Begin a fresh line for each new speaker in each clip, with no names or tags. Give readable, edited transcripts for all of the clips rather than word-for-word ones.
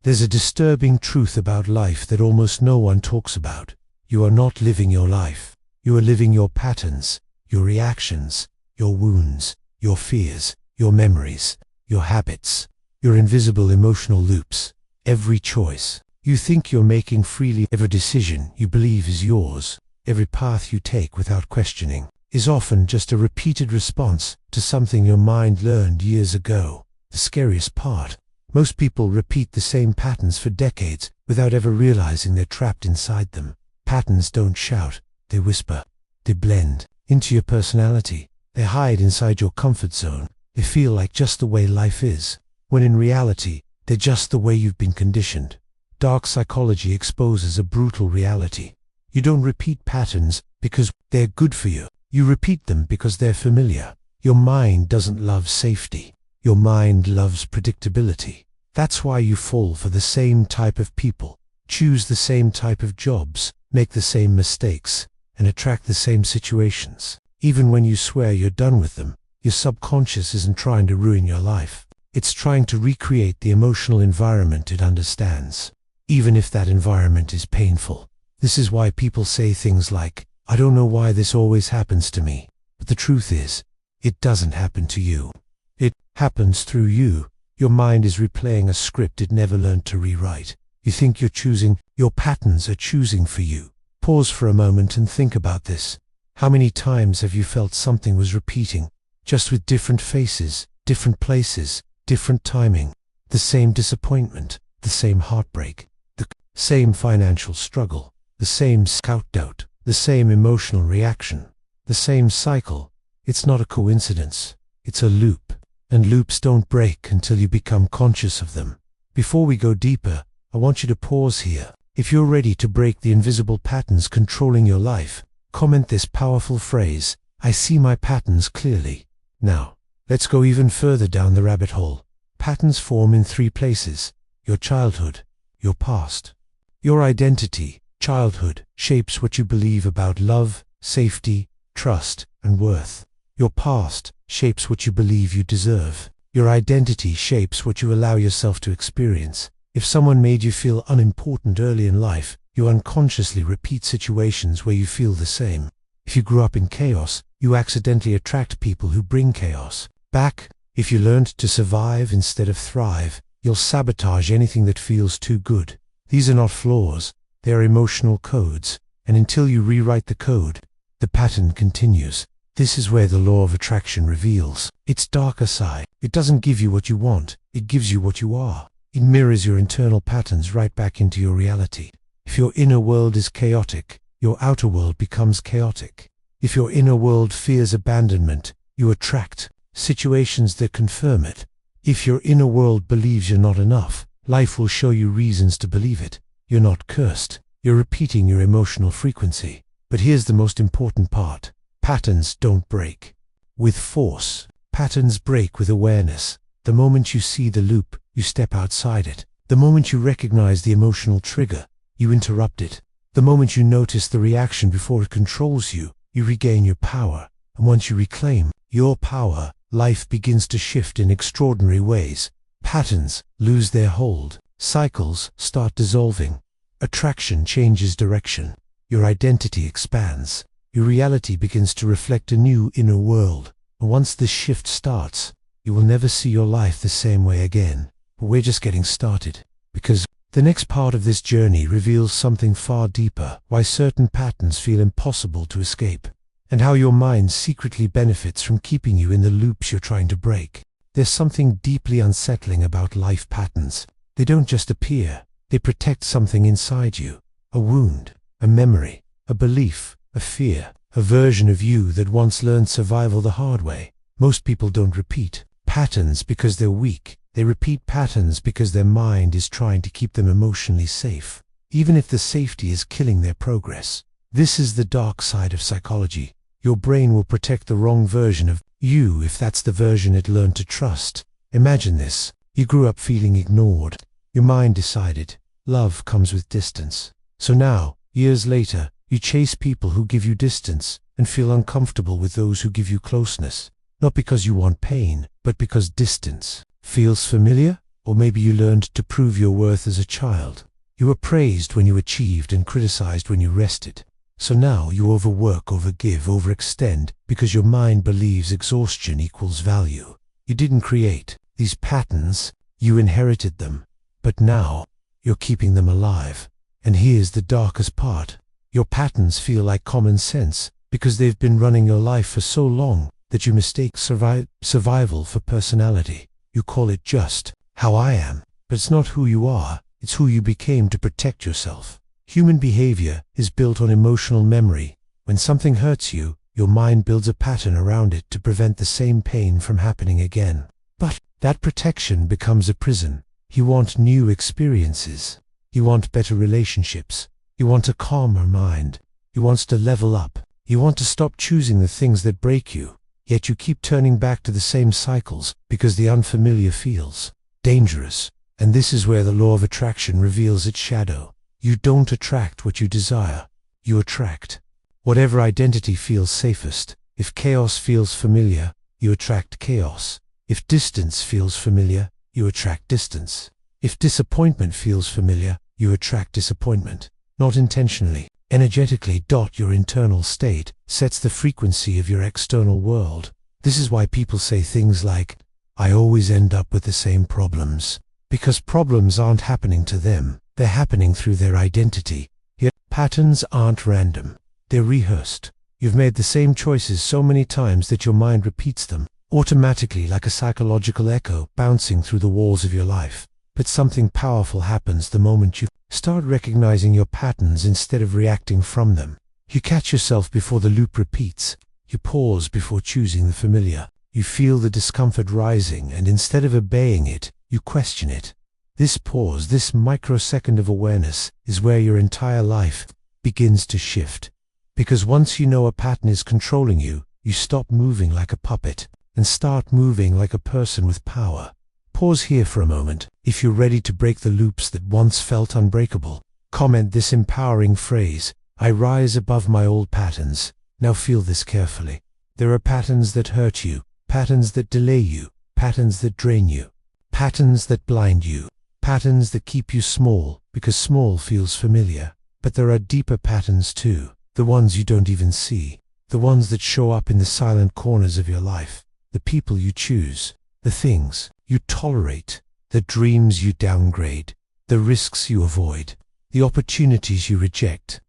There's a disturbing truth about life that almost no one talks about. You are not living your life. You are living your patterns, your reactions, your wounds, your fears, your memories, your habits, your invisible emotional loops. Every choice you think you're making freely, every decision you believe is yours, every path you take without questioning, is often just a repeated response to something your mind learned years ago. The scariest part: most people repeat the same patterns for decades without ever realizing they're trapped inside them. Patterns don't shout, they whisper. They blend into your personality. They hide inside your comfort zone. They feel like just the way life is, when in reality, they're just the way you've been conditioned. Dark psychology exposes a brutal reality. You don't repeat patterns because they're good for you. You repeat them because they're familiar. Your mind doesn't love safety. Your mind loves predictability. That's why you fall for the same type of people, choose the same type of jobs, make the same mistakes, and attract the same situations. Even when you swear you're done with them, your subconscious isn't trying to ruin your life. It's trying to recreate the emotional environment it understands, even if that environment is painful. This is why people say things like, "I don't know why this always happens to me." But the truth is, it doesn't happen to you. It happens through you. Your mind is replaying a script it never learned to rewrite. You think you're choosing, your patterns are choosing for you. Pause for a moment and think about this. How many times have you felt something was repeating, just with different faces, different places, different timing? The same disappointment, the same heartbreak, the same financial struggle, the same self-doubt, the same emotional reaction, the same cycle. It's not a coincidence. It's a loop. And loops don't break until you become conscious of them. Before we go deeper, I want you to pause here. If you're ready to break the invisible patterns controlling your life, comment this powerful phrase: "I see my patterns clearly." Now, let's go even further down the rabbit hole. Patterns form in three places: your childhood, your past. Your identity, childhood, shapes what you believe about love, safety, trust, and worth. Your past shapes what you believe you deserve. Your identity shapes what you allow yourself to experience. If someone made you feel unimportant early in life, you unconsciously repeat situations where you feel the same. If you grew up in chaos, you accidentally attract people who bring chaos back. If you learned to survive instead of thrive, you'll sabotage anything that feels too good. These are not flaws, they are emotional codes, and until you rewrite the code, the pattern continues. This is where the law of attraction reveals its darker side. It doesn't give you what you want, it gives you what you are. It mirrors your internal patterns right back into your reality. If your inner world is chaotic, your outer world becomes chaotic. If your inner world fears abandonment, you attract situations that confirm it. If your inner world believes you're not enough, life will show you reasons to believe it. You're not cursed, you're repeating your emotional frequency. But here's the most important part. Patterns don't break with force. Patterns break with awareness. The moment you see the loop, you step outside it. The moment you recognize the emotional trigger, you interrupt it. The moment you notice the reaction before it controls you, you regain your power. And once you reclaim your power, life begins to shift in extraordinary ways. Patterns lose their hold. Cycles start dissolving. Attraction changes direction. Your identity expands. Your reality begins to reflect a new inner world. And once this shift starts, you will never see your life the same way again. But we're just getting started. Because the next part of this journey reveals something far deeper: why certain patterns feel impossible to escape, and how your mind secretly benefits from keeping you in the loops you're trying to break. There's something deeply unsettling about life patterns. They don't just appear, they protect something inside you. A wound, a memory, a belief, a fear, a version of you that once learned survival the hard way. Most people don't repeat patterns because they're weak. They repeat patterns because their mind is trying to keep them emotionally safe, even if the safety is killing their progress. This is the dark side of psychology. Your brain will protect the wrong version of you if that's the version it learned to trust. Imagine this. You grew up feeling ignored. Your mind decided love comes with distance. So now, years later, you chase people who give you distance and feel uncomfortable with those who give you closeness. Not because you want pain, but because distance feels familiar. Or maybe you learned to prove your worth as a child. You were praised when you achieved and criticized when you rested. So now you overwork, overgive, overextend because your mind believes exhaustion equals value. You didn't create these patterns, you inherited them. But now you're keeping them alive. And here's the darkest part. Your patterns feel like common sense because they've been running your life for so long that you mistake survival for personality. You call it just how I am, but it's not who you are, it's who you became to protect yourself. Human behavior is built on emotional memory. When something hurts you, your mind builds a pattern around it to prevent the same pain from happening again. But that protection becomes a prison. You want new experiences. You want better relationships. You want a calmer mind. You want to level up. You want to stop choosing the things that break you. Yet you keep turning back to the same cycles because the unfamiliar feels dangerous. And this is where the law of attraction reveals its shadow. You don't attract what you desire. You attract whatever identity feels safest. If chaos feels familiar, you attract chaos. If distance feels familiar, you attract distance. If disappointment feels familiar, you attract disappointment. Not intentionally. Energetically. Your internal state sets the frequency of your external world. This is why people say things like, I always end up with the same problems. Because problems aren't happening to them, they're happening through their identity. Yet patterns aren't random, they're rehearsed. You've made the same choices so many times that your mind repeats them, automatically like a psychological echo bouncing through the walls of your life. But something powerful happens the moment you start recognizing your patterns instead of reacting from them. You catch yourself before the loop repeats. You pause before choosing the familiar. You feel the discomfort rising, and instead of obeying it, you question it. This pause, this microsecond of awareness, is where your entire life begins to shift. Because once you know a pattern is controlling you, you stop moving like a puppet and start moving like a person with power. Pause here for a moment. If you're ready to break the loops that once felt unbreakable, comment this empowering phrase, I rise above my old patterns. Now feel this carefully. There are patterns that hurt you, patterns that delay you, patterns that drain you, patterns that blind you, patterns that keep you small because small feels familiar. But there are deeper patterns too, the ones you don't even see, the ones that show up in the silent corners of your life, the people you choose, the things you tolerate, the dreams you downgrade, the risks you avoid, the opportunities you reject,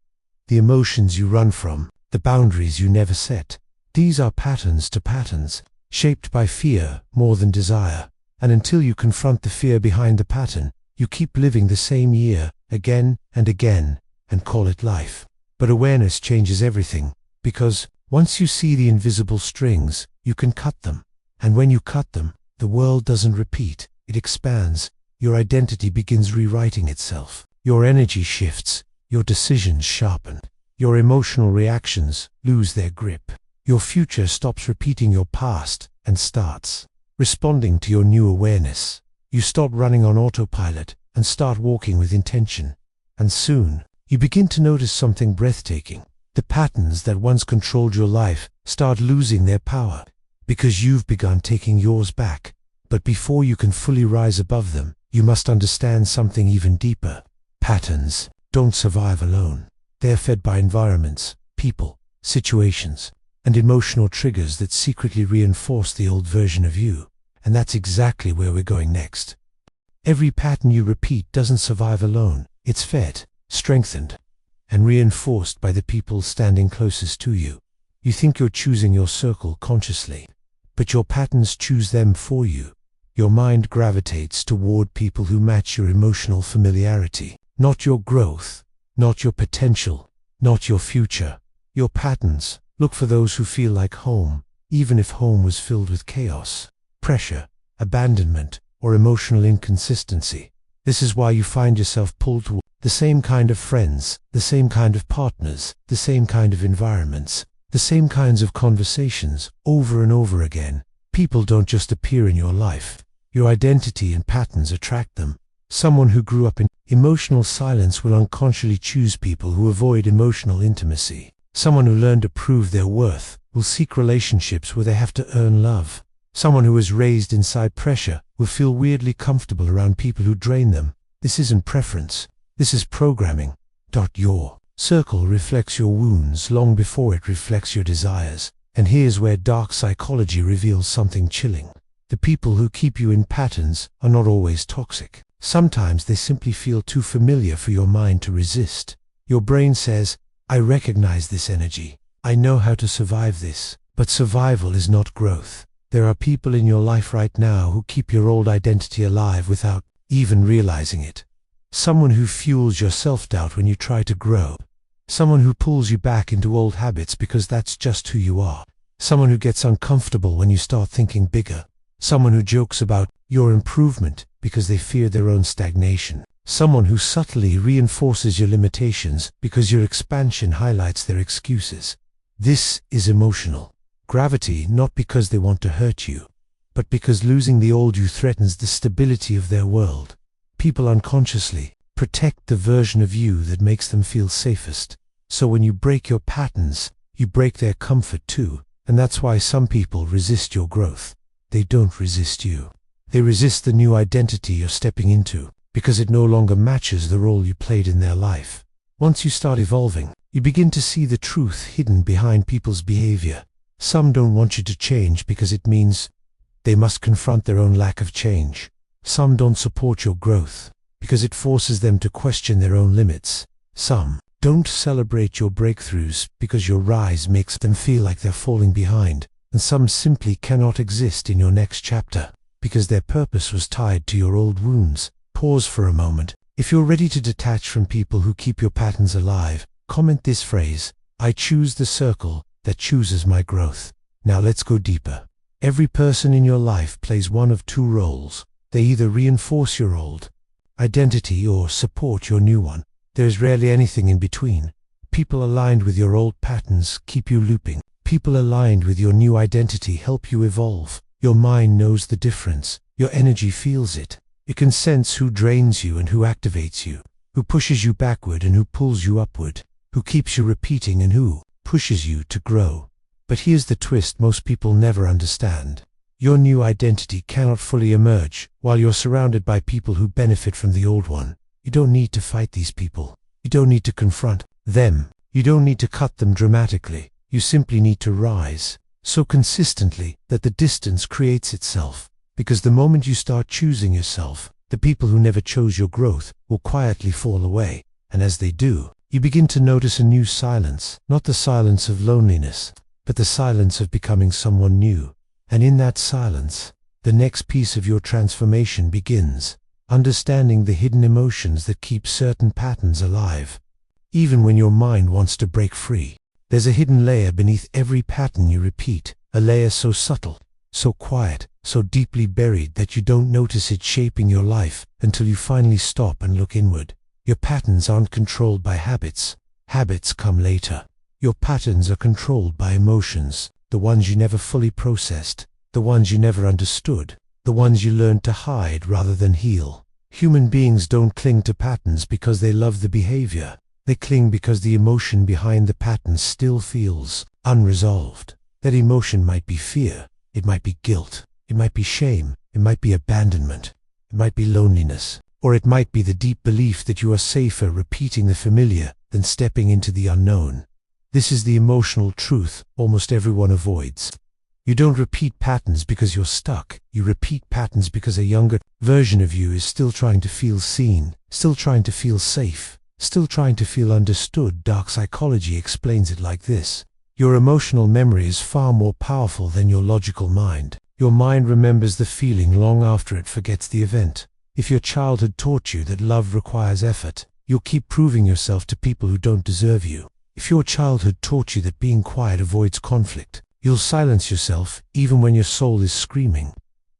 the emotions you run from, the boundaries you never set. These are patterns to patterns, shaped by fear more than desire. And until you confront the fear behind the pattern, you keep living the same year, again and again, and call it life. But awareness changes everything, because once you see the invisible strings, you can cut them. And when you cut them, the world doesn't repeat, it expands. Your identity begins rewriting itself. Your energy shifts, your decisions sharpen, your emotional reactions lose their grip. Your future stops repeating your past and starts responding to your new awareness. You stop running on autopilot and start walking with intention. And soon, you begin to notice something breathtaking. The patterns that once controlled your life start losing their power because you've begun taking yours back. But before you can fully rise above them, you must understand something even deeper. Patterns don't survive alone. They're fed by environments, people, situations, and emotional triggers that secretly reinforce the old version of you. And that's exactly where we're going next. Every pattern you repeat doesn't survive alone. It's fed, strengthened, and reinforced by the people standing closest to you. You think you're choosing your circle consciously, but your patterns choose them for you. Your mind gravitates toward people who match your emotional familiarity, not your growth, not your potential, not your future. Your patterns look for those who feel like home, even if home was filled with chaos, pressure, abandonment, or emotional inconsistency. This is why you find yourself pulled toward the same kind of friends, the same kind of partners, the same kind of environments, the same kinds of conversations over and over again. People don't just appear in your life. Your identity and patterns attract them. Someone who grew up in emotional silence will unconsciously choose people who avoid emotional intimacy. Someone who learned to prove their worth will seek relationships where they have to earn love. Someone who is raised inside pressure will feel weirdly comfortable around people who drain them. This isn't preference. This is programming. Your circle reflects your wounds long before it reflects your desires. And here's where dark psychology reveals something chilling. The people who keep you in patterns are not always toxic. Sometimes they simply feel too familiar for your mind to resist. Your brain says, I recognize this energy. I know how to survive this. But survival is not growth. There are people in your life right now who keep your old identity alive without even realizing it. Someone who fuels your self-doubt when you try to grow. Someone who pulls you back into old habits because that's just who you are. Someone who gets uncomfortable when you start thinking bigger. Someone who jokes about your improvement because they fear their own stagnation. Someone who subtly reinforces your limitations because your expansion highlights their excuses. This is emotional gravity, not because they want to hurt you, but because losing the old you threatens the stability of their world. People unconsciously protect the version of you that makes them feel safest. So when you break your patterns, you break their comfort too. And that's why some people resist your growth. They don't resist you. They resist the new identity you're stepping into, because it no longer matches the role you played in their life. Once you start evolving, you begin to see the truth hidden behind people's behavior. Some don't want you to change because it means they must confront their own lack of change. Some don't support your growth because it forces them to question their own limits. Some don't celebrate your breakthroughs because your rise makes them feel like they're falling behind. And some simply cannot exist in your next chapter because their purpose was tied to your old wounds. Pause for a moment. If you're ready to detach from people who keep your patterns alive, comment this phrase: I choose the circle that chooses my growth. Now let's go deeper. Every person in your life plays one of two roles. They either reinforce your old identity or support your new one. There is rarely anything in between. People aligned with your old patterns keep you looping. People aligned with your new identity help you evolve. Your mind knows the difference. Your energy feels it. It can sense who drains you and who activates you, who pushes you backward and who pulls you upward, who keeps you repeating and who pushes you to grow. But here's the twist most people never understand. Your new identity cannot fully emerge while you're surrounded by people who benefit from the old one. You don't need to fight these people. You don't need to confront them. You don't need to cut them dramatically. You simply need to rise so consistently that the distance creates itself. Because the moment you start choosing yourself, the people who never chose your growth will quietly fall away. And as they do, you begin to notice a new silence, not the silence of loneliness, but the silence of becoming someone new. And in that silence, the next piece of your transformation begins, understanding the hidden emotions that keep certain patterns alive. Even when your mind wants to break free, there's a hidden layer beneath every pattern you repeat, a layer so subtle, so quiet, so deeply buried that you don't notice it shaping your life until you finally stop and look inward. Your patterns aren't controlled by habits. Habits come later. Your patterns are controlled by emotions, the ones you never fully processed, the ones you never understood, the ones you learned to hide rather than heal. Human beings don't cling to patterns because they love the behavior. They cling because the emotion behind the pattern still feels unresolved. That emotion might be fear, it might be guilt, it might be shame, it might be abandonment, it might be loneliness, or it might be the deep belief that you are safer repeating the familiar than stepping into the unknown. This is the emotional truth almost everyone avoids. You don't repeat patterns because you're stuck. You repeat patterns because a younger version of you is still trying to feel seen, still trying to feel safe, still trying to feel understood. Dark psychology explains it like this. Your emotional memory is far more powerful than your logical mind. Your mind remembers the feeling long after it forgets the event. If your childhood taught you that love requires effort, you'll keep proving yourself to people who don't deserve you. If your childhood taught you that being quiet avoids conflict, you'll silence yourself even when your soul is screaming.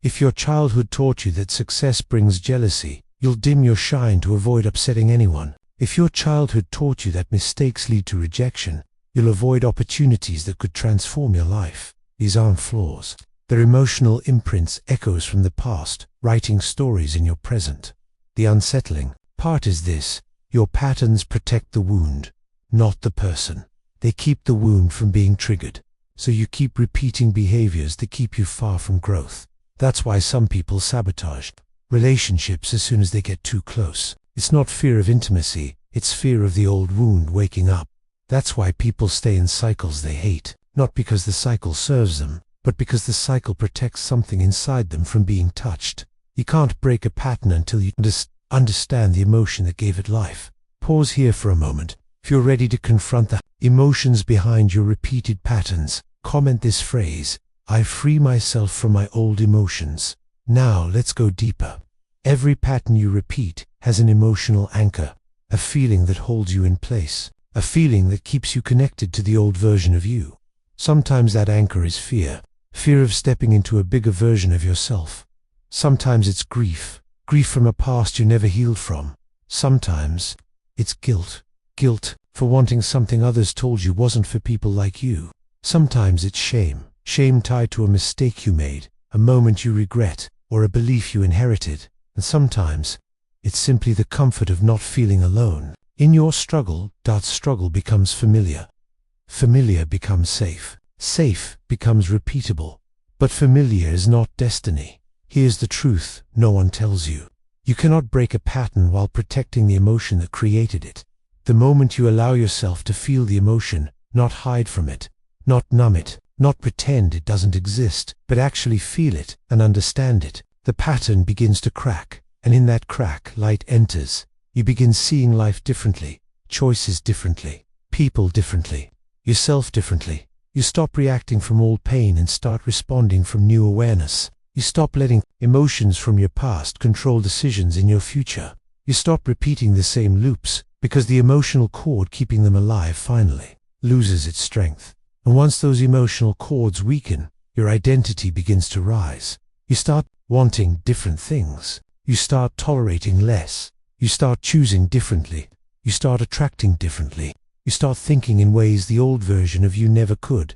If your childhood taught you that success brings jealousy, you'll dim your shine to avoid upsetting anyone. If your childhood taught you that mistakes lead to rejection, you'll avoid opportunities that could transform your life. These aren't flaws. They're emotional imprints, echoes from the past, writing stories in your present. The unsettling part is this: your patterns protect the wound, not the person. They keep the wound from being triggered. so you keep repeating behaviors that keep you far from growth. That's why some people sabotage relationships as soon as they get too close. It's not fear of intimacy, it's fear of the old wound waking up. That's why people stay in cycles they hate, not because the cycle serves them, but because the cycle protects something inside them from being touched. You can't break a pattern until you understand the emotion that gave it life. Pause here for a moment. If you're ready to confront the emotions behind your repeated patterns, comment this phrase: I free myself from my old emotions. Now let's go deeper. Every pattern you repeat has an emotional anchor, a feeling that holds you in place, a feeling that keeps you connected to the old version of you. Sometimes that anchor is fear, fear of stepping into a bigger version of yourself. Sometimes it's grief, grief from a past you never healed from. Sometimes it's guilt, guilt for wanting something others told you wasn't for people like you. Sometimes it's shame, shame tied to a mistake you made, a moment you regret, or a belief you inherited. And sometimes it's simply the comfort of not feeling alone. In your struggle, that struggle becomes familiar. Familiar becomes safe. Safe becomes repeatable. But familiar is not destiny. Here's the truth no one tells you. You cannot break a pattern while protecting the emotion that created it. The moment you allow yourself to feel the emotion, not hide from it, not numb it, not pretend it doesn't exist, but actually feel it and understand it, the pattern begins to crack, and in that crack, light enters. You begin seeing life differently, choices differently, people differently, yourself differently. You stop reacting from old pain and start responding from new awareness. You stop letting emotions from your past control decisions in your future. You stop repeating the same loops, because the emotional cord keeping them alive finally loses its strength. And once those emotional cords weaken, your identity begins to rise. You start wanting different things. You start tolerating less. You start choosing differently. You start attracting differently. You start thinking in ways the old version of you never could.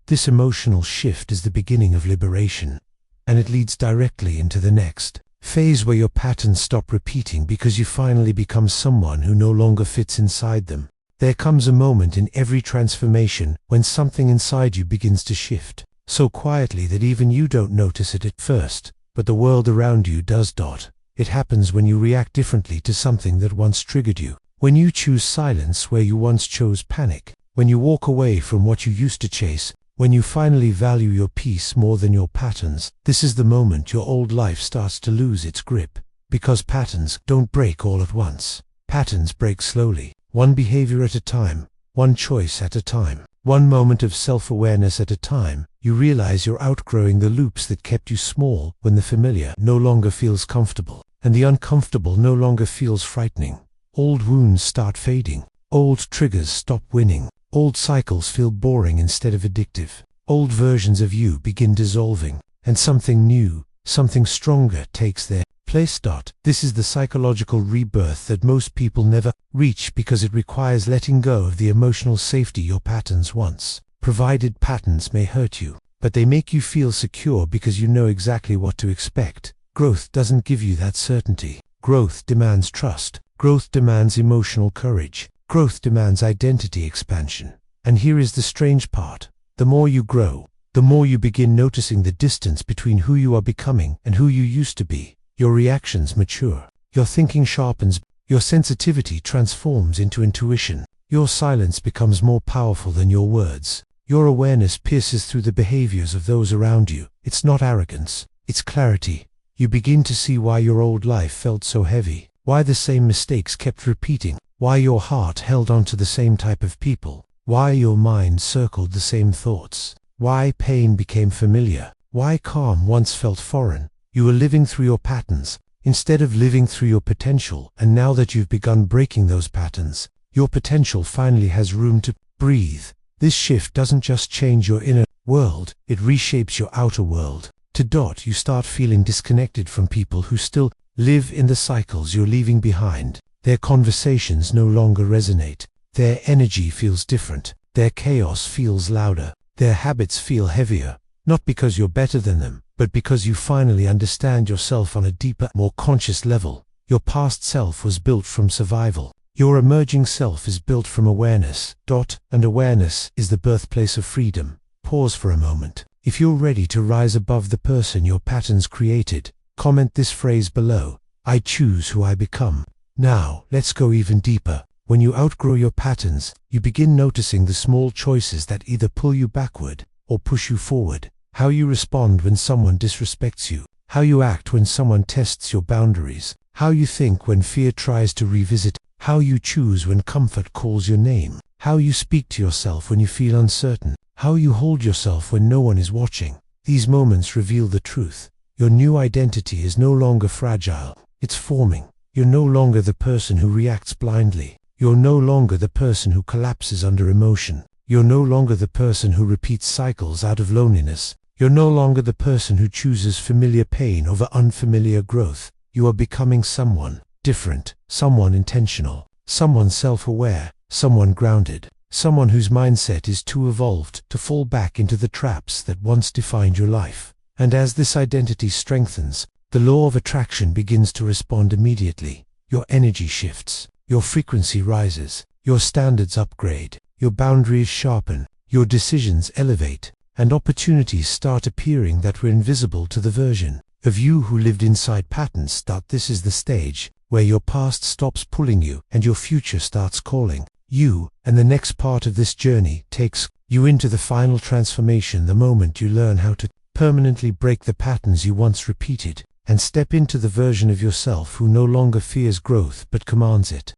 This emotional shift is the beginning of liberation, and it leads directly into the next phase where your patterns stop repeating because you finally become someone who no longer fits inside them. There comes a moment in every transformation when something inside you begins to shift, so quietly that even you don't notice it at first, but the world around you does. It happens when you react differently to something that once triggered you, when you choose silence where you once chose panic, when you walk away from what you used to chase, when you finally value your peace more than your patterns. This is the moment your old life starts to lose its grip, because patterns don't break all at once. Patterns break slowly, one behavior at a time, one choice at a time, one moment of self-awareness at a time. You realize you're outgrowing the loops that kept you small when the familiar no longer feels comfortable, and the uncomfortable no longer feels frightening. Old wounds start fading, old triggers stop winning, old cycles feel boring instead of addictive, old versions of you begin dissolving, and something new, something stronger takes their place. This is the psychological rebirth that most people never reach because it requires letting go of the emotional safety your patterns once provided. Patterns may hurt you, but they make you feel secure because you know exactly what to expect. Growth doesn't give you that certainty. Growth demands trust. Growth demands emotional courage. Growth demands identity expansion. And here is the strange part. The more you grow, the more you begin noticing the distance between who you are becoming and who you used to be. Your reactions mature. Your thinking sharpens. Your sensitivity transforms into intuition. Your silence becomes more powerful than your words. Your awareness pierces through the behaviors of those around you. It's not arrogance, it's clarity. You begin to see why your old life felt so heavy, why the same mistakes kept repeating, why your heart held on to the same type of people, why your mind circled the same thoughts, why pain became familiar, why calm once felt foreign. You were living through your patterns, instead of living through your potential, and now that you've begun breaking those patterns, your potential finally has room to breathe. This shift doesn't just change your inner world, it reshapes your outer world. You start feeling disconnected from people who still live in the cycles you're leaving behind. Their conversations no longer resonate. Their energy feels different. Their chaos feels louder. Their habits feel heavier. Not because you're better than them, but because you finally understand yourself on a deeper, more conscious level. Your past self was built from survival. Your emerging self is built from awareness. And awareness is the birthplace of freedom. Pause for a moment. If you're ready to rise above the person your patterns created, comment this phrase below: I choose who I become. Now, let's go even deeper. When you outgrow your patterns, you begin noticing the small choices that either pull you backward or push you forward. How you respond when someone disrespects you. How you act when someone tests your boundaries. How you think when fear tries to revisit. How you choose when comfort calls your name. How you speak to yourself when you feel uncertain. How you hold yourself when no one is watching. These moments reveal the truth. Your new identity is no longer fragile. It's forming. You're no longer the person who reacts blindly. You're no longer the person who collapses under emotion. You're no longer the person who repeats cycles out of loneliness. You're no longer the person who chooses familiar pain over unfamiliar growth. You are becoming someone different, someone intentional, someone self-aware, someone grounded, someone whose mindset is too evolved to fall back into the traps that once defined your life. And as this identity strengthens, the law of attraction begins to respond immediately. Your energy shifts, your frequency rises, your standards upgrade, your boundaries sharpen, your decisions elevate, and opportunities start appearing that were invisible to the version of you who lived inside patterns. This is the stage where your past stops pulling you and your future starts calling you, and the next part of this journey takes you into the final transformation, the moment you learn how to permanently break the patterns you once repeated and step into the version of yourself who no longer fears growth but commands it.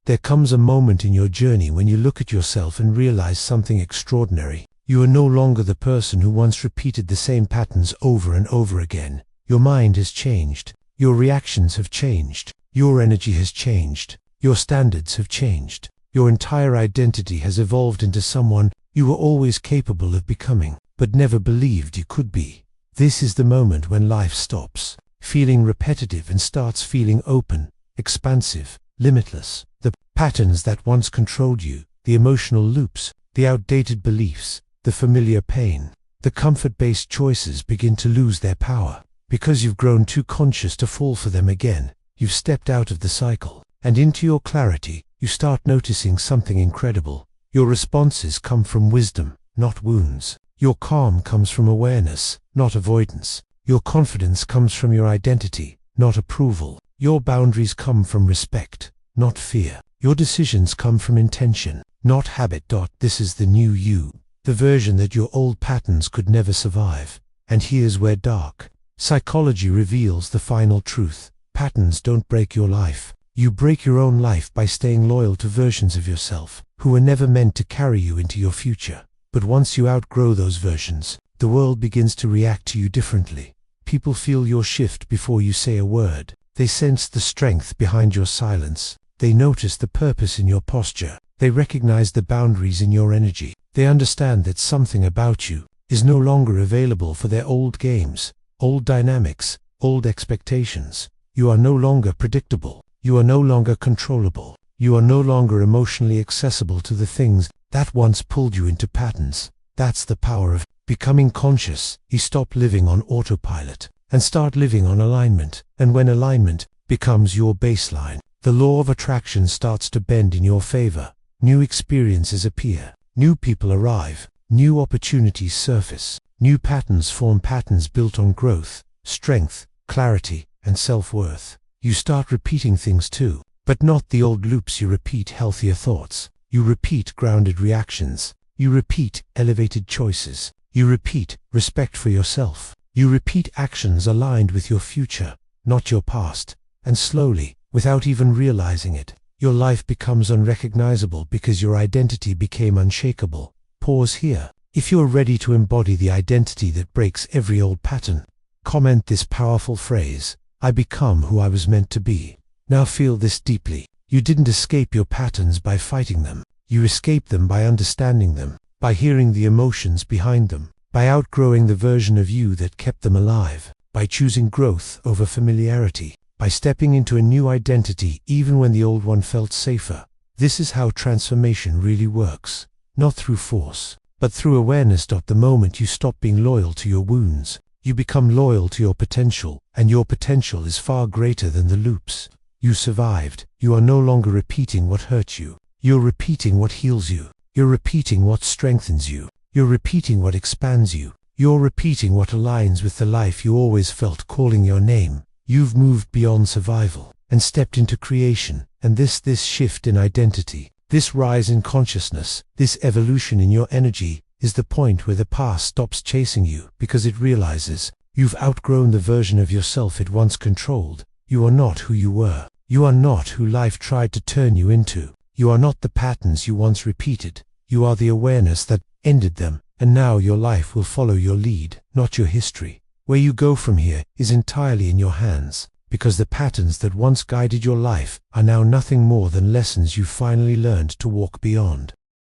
There comes a moment in your journey when you look at yourself and realize something extraordinary. You are no longer the person who once repeated the same patterns over and over again. Your mind has changed. Your reactions have changed. Your energy has changed. Your standards have changed. Your entire identity has evolved into someone you were always capable of becoming, but never believed you could be. This is the moment when life stops feeling repetitive and starts feeling open, expansive, limitless. The patterns that once controlled you, the emotional loops, the outdated beliefs, the familiar pain, the comfort-based choices begin to lose their power. Because you've grown too conscious to fall for them again, you've stepped out of the cycle, and into your clarity, you start noticing something incredible. Your responses come from wisdom, not wounds. Your calm comes from awareness, not avoidance. Your confidence comes from your identity, not approval. Your boundaries come from respect, not fear. Your decisions come from intention, not habit. This is the new you, the version that your old patterns could never survive. And here's where dark psychology reveals the final truth. Patterns don't break your life. You break your own life by staying loyal to versions of yourself who were never meant to carry you into your future. But once you outgrow those versions, the world begins to react to you differently. People feel your shift before you say a word. They sense the strength behind your silence. They notice the purpose in your posture. They recognize the boundaries in your energy. They understand that something about you is no longer available for their old games, old dynamics, old expectations. You are no longer predictable. You are no longer controllable. You are no longer emotionally accessible to the things that once pulled you into patterns. That's the power of becoming conscious. You stop living on autopilot and start living on alignment. And when alignment becomes your baseline, the law of attraction starts to bend in your favor. New experiences appear. New people arrive. New opportunities surface. New patterns form, patterns built on growth, strength, clarity, and self-worth. You start repeating things too, but not the old loops. You repeat healthier thoughts. You repeat grounded reactions. You repeat elevated choices. You repeat respect for yourself. You repeat actions aligned with your future, not your past. And slowly, without even realizing it, your life becomes unrecognizable because your identity became unshakable. Pause here. If you're ready to embody the identity that breaks every old pattern, comment this powerful phrase: I become who I was meant to be. Now feel this deeply. You didn't escape your patterns by fighting them. You escaped them by understanding them, by hearing the emotions behind them, by outgrowing the version of you that kept them alive, by choosing growth over familiarity, by stepping into a new identity even when the old one felt safer. This is how transformation really works. Not through force, but through awareness. The moment you stop being loyal to your wounds, you become loyal to your potential, and your potential is far greater than the loops. You survived. You are no longer repeating what hurt you. You're repeating what heals you. You're repeating what strengthens you. You're repeating what expands you. You're repeating what aligns with the life you always felt calling your name. You've moved beyond survival and stepped into creation. And this shift in identity, this rise in consciousness, this evolution in your energy is the point where the past stops chasing you because it realizes you've outgrown the version of yourself it once controlled. You are not who you were. You are not who life tried to turn you into. You are not the patterns you once repeated. You are the awareness that ended them, and now your life will follow your lead, not your history. Where you go from here is entirely in your hands, because the patterns that once guided your life are now nothing more than lessons you finally learned to walk beyond.